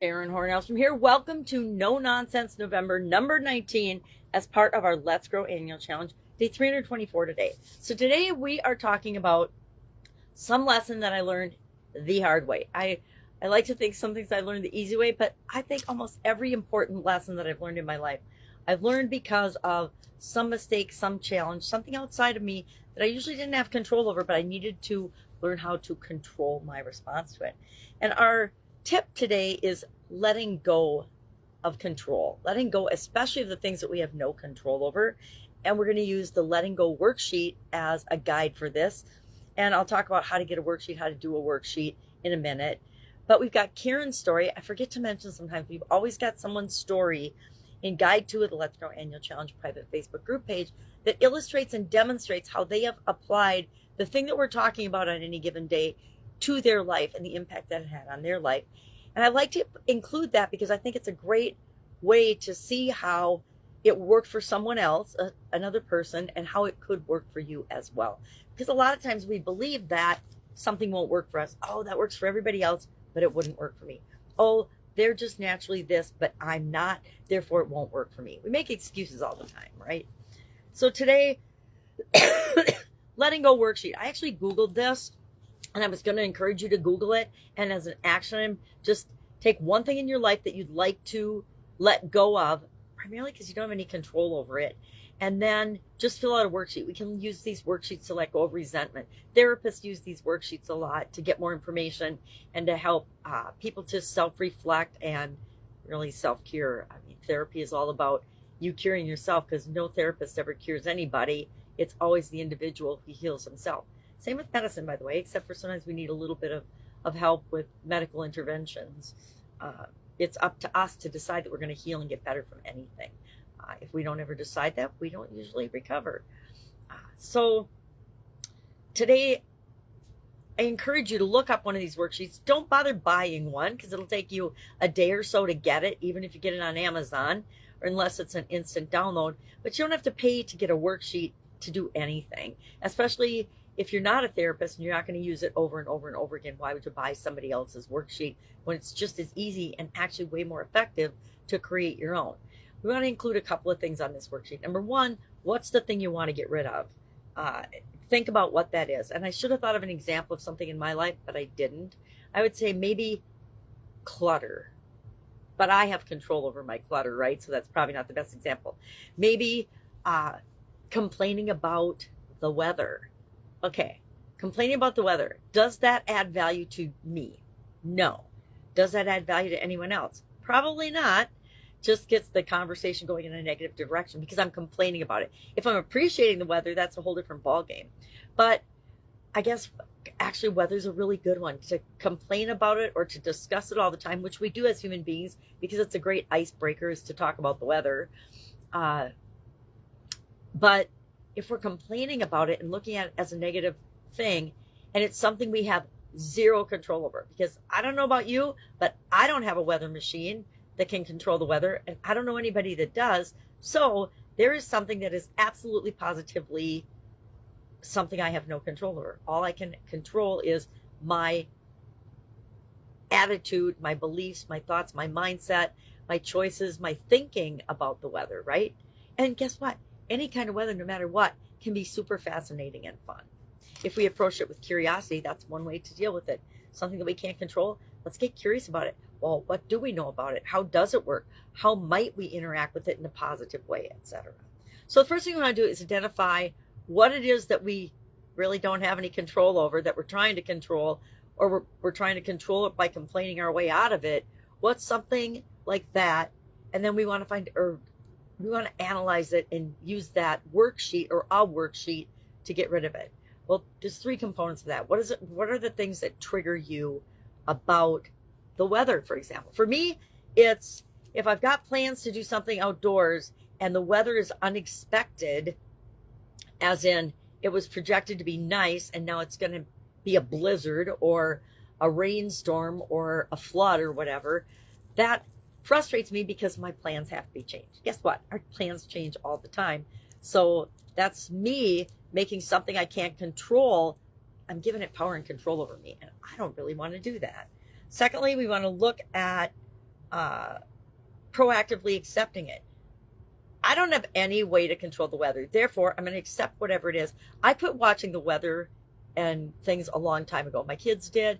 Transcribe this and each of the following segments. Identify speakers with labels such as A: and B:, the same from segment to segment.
A: Horne-Ellstrom here. Welcome to No Nonsense November number 19 as part of our Let's Grow annual challenge, day 324 today. So today we are talking about some lesson that I learned the hard way. I like to think some things I learned the easy way, but I think almost every important lesson that I've learned in my life, I've learned because of some mistake, some challenge, something outside of me that I usually didn't have control over, but I needed to learn how to control my response to it. And our tip today is letting go of control, letting go, especially of the things that we have no control over. And we're going to use the letting go worksheet as a guide for this. And I'll talk about how to get a worksheet, how to do a worksheet in a minute. But we've got Karen's story. I forget to mention sometimes we've always got someone's story in Guide 2 of the Let's Grow Annual Challenge private Facebook group page that illustrates and demonstrates how they have applied the thing that we're talking about on any given day to their life and the impact that it had on their life. And I like to include that because I think it's a great way to see how it worked for someone else, another person, and how it could work for you as well. Because a lot of times we believe that something won't work for us. Oh, that works for everybody else, but it wouldn't work for me. Oh, they're just naturally this, but I'm not, therefore it won't work for me. We make excuses all the time, right? So today, letting go worksheet. I actually Googled this, and I was going to encourage you to Google it. And as an action item, just take one thing in your life that you'd like to let go of, primarily because you don't have any control over it. And then just fill out a worksheet. We can use these worksheets to let go of resentment. Therapists use these worksheets a lot to get more information and to help people to self-reflect and really self-cure. I mean, therapy is all about you curing yourself because no therapist ever cures anybody. It's always the individual who heals himself. Same with medicine, by the way, except for sometimes we need a little bit of help with medical interventions. It's up to us to decide that we're going to heal and get better from anything. If we don't ever decide that, we don't usually recover. So today, I encourage you to look up one of these worksheets. Don't bother buying one because it'll take you a day or so to get it, even if you get it on Amazon, or unless it's an instant download. But you don't have to pay to get a worksheet to do anything, especially if you're not a therapist and you're not going to use it over and over and over again. Why would you buy somebody else's worksheet when it's just as easy and actually way more effective to create your own? We want to include a couple of things on this worksheet. Number one, what's the thing you want to get rid of? Think about what that is. And I should have thought of an example of something in my life, but I didn't. I would say maybe clutter. But I have control over my clutter, right? So that's probably not the best example. Maybe complaining about the weather. Okay, complaining about the weather. Does that add value to me? No. Does that add value to anyone else? Probably not. Just gets the conversation going in a negative direction because I'm complaining about it. If I'm appreciating the weather, that's a whole different ballgame. But I guess actually weather's a really good one to complain about it or to discuss it all the time, which we do as human beings because it's a great icebreaker is to talk about the weather. But if we're complaining about it and looking at it as a negative thing, and it's something we have zero control over, because I don't know about you, but I don't have a weather machine that can control the weather, and I don't know anybody that does. So there is something that is absolutely positively something I have no control over. All I can control is my attitude, my beliefs, my thoughts, my mindset, my choices, my thinking about the weather, right? And guess what? Any kind of weather, no matter what, can be super fascinating and fun. If we approach it with curiosity, that's one way to deal with it. Something that we can't control, let's get curious about it. Well, what do we know about it? How does it work? How might we interact with it in a positive way, etc.? So the first thing we want to do is identify what it is that we really don't have any control over, that we're trying to control, or we're trying to control it by complaining our way out of it. What's something like that? And then we want to find, or we want to analyze it and use that worksheet or a worksheet to get rid of it. Well, there's three components of that. What is it? What are the things that trigger you about the weather, for example? For me, it's if I've got plans to do something outdoors and the weather is unexpected, as in it was projected to be nice and now it's going to be a blizzard or a rainstorm or a flood or whatever, that frustrates me because my plans have to be changed. Guess what? Our plans change all the time. So that's me making something I can't control. I'm giving it power and control over me, and I don't really want to do that. Secondly, we want to look at uh, proactively accepting it. I don't have any way to control the weather. Therefore, I'm going to accept whatever it is. I quit watching the weather and things a long time ago. My kids did.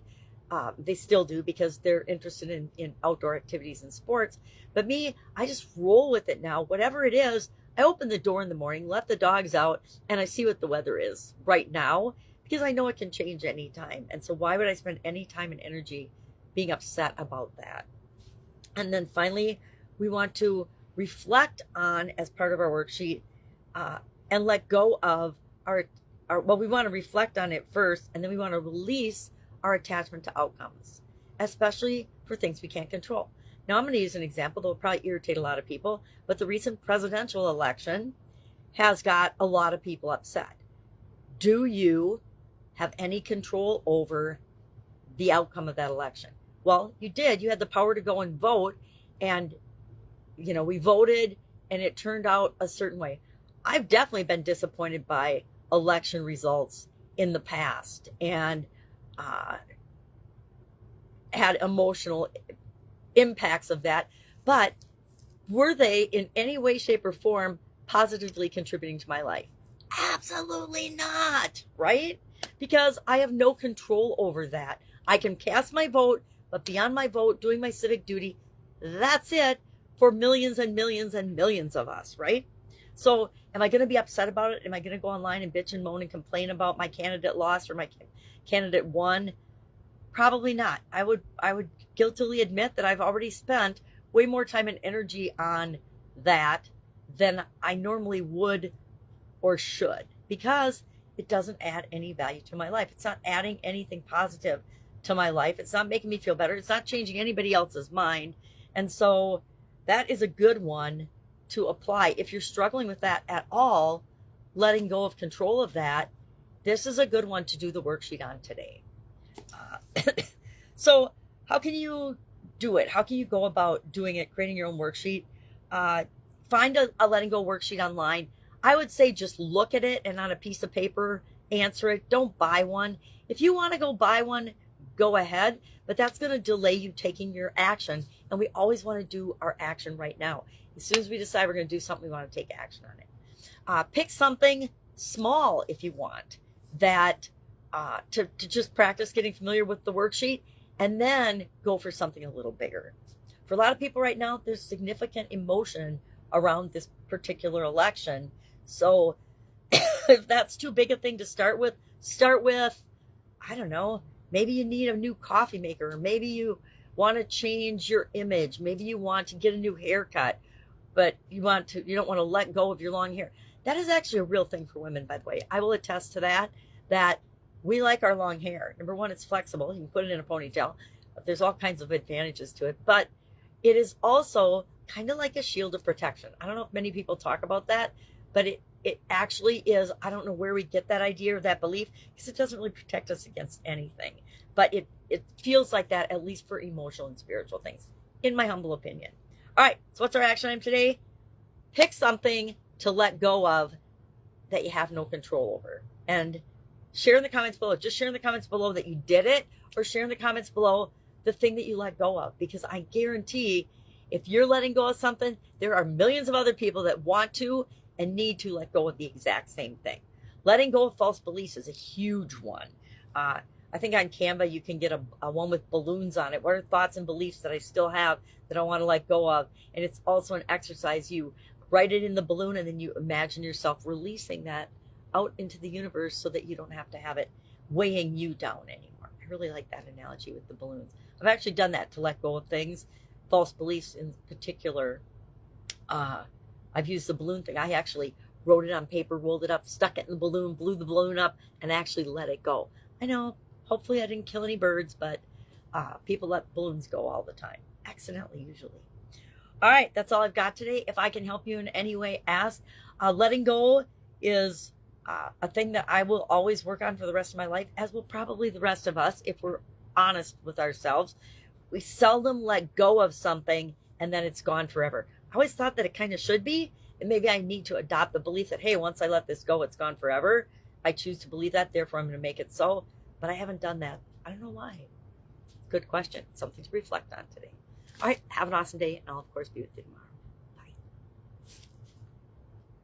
A: They still do because they're interested in outdoor activities and sports. But me, I just roll with it now. Whatever it is, I open the door in the morning, let the dogs out, and I see what the weather is right now because I know it can change anytime. And so why would I spend any time and energy being upset about that? And then finally, we want to reflect on, as part of our worksheet, and let go of well, we want to reflect on it first, and then we want to release our attachment to outcomes, especially for things we can't control. Now, I'm going to use an example that will probably irritate a lot of people, but the recent presidential election has got a lot of people upset. Do you have any control over the outcome of that election? Well, you did. You had the power to go and vote, and we voted and it turned out a certain way. I've definitely been disappointed by election results in the past and had emotional impacts of that. But were they in any way, shape, or form positively contributing to my life? Absolutely not, right? Because I have no control over that. I can cast my vote, but beyond my vote, doing my civic duty, that's it for millions and millions and millions of us, right? So am I going to be upset about it? Am I going to go online and bitch and moan and complain about my candidate lost or my candidate won? Probably not. I would guiltily admit that I've already spent way more time and energy on that than I normally would or should, because it doesn't add any value to my life. It's not adding anything positive to my life. It's not making me feel better. It's not changing anybody else's mind. And so that is a good one to apply. If you're struggling with that at all, letting go of control of that, this is a good one to do the worksheet on today. So how can you do it? How can you go about doing it, creating your own worksheet? Find a letting go worksheet online. I would say just look at it and on a piece of paper, answer it. Don't buy one. If you want to go buy one, go ahead, but that's going to delay you taking your action. And we always want to do our action right now. As soon as we decide we're going to do something, we want to take action on it. Pick something small if you want, that to just practice getting familiar with the worksheet, and then go for something a little bigger. For a lot of people right now, there's significant emotion around this particular election. So if that's too big a thing to start with, I don't know, maybe you need a new coffee maker, or maybe you want to change your image. Maybe you want to get a new haircut, but you don't want to let go of your long hair. That is actually a real thing for women, by the way. I will attest to that we like our long hair. Number one, it's flexible. You can put it in a ponytail. There's all kinds of advantages to it, but it is also kind of like a shield of protection. I don't know if many people talk about that, but it actually is. I don't know where we get that idea or that belief, because it doesn't really protect us against anything, but it feels like that, at least for emotional and spiritual things, in my humble opinion. All right, so what's our action item today? Pick something to let go of that you have no control over, and share in the comments below. Just share in the comments below that you did it, or share in the comments below the thing that you let go of, because I guarantee if you're letting go of something, there are millions of other people that want to and need to let go of the exact same thing. Letting go of false beliefs is a huge one. I think on Canva you can get a one with balloons on it. What are thoughts and beliefs that I still have that I want to let go of? And it's also an exercise. You write it in the balloon, and then you imagine yourself releasing that out into the universe so that you don't have to have it weighing you down anymore. I really like that analogy with the balloons. I've actually done that to let go of things, false beliefs in particular. I've used the balloon thing. I actually wrote it on paper, rolled it up, stuck it in the balloon, blew the balloon up, and actually let it go. I know, hopefully I didn't kill any birds, but people let balloons go all the time, accidentally usually. All right, that's all I've got today. If I can help you in any way, ask. Letting go is a thing that I will always work on for the rest of my life, as will probably the rest of us, if we're honest with ourselves. We seldom let go of something and then it's gone forever. I always thought that it kind of should be, and maybe I need to adopt the belief that, hey, once I let this go, it's gone forever. I choose to believe that, therefore I'm going to make it so, but I haven't done that. I don't know why. Good question. Something to reflect on today. All right, Have an awesome day, and I'll, of course, be with you tomorrow.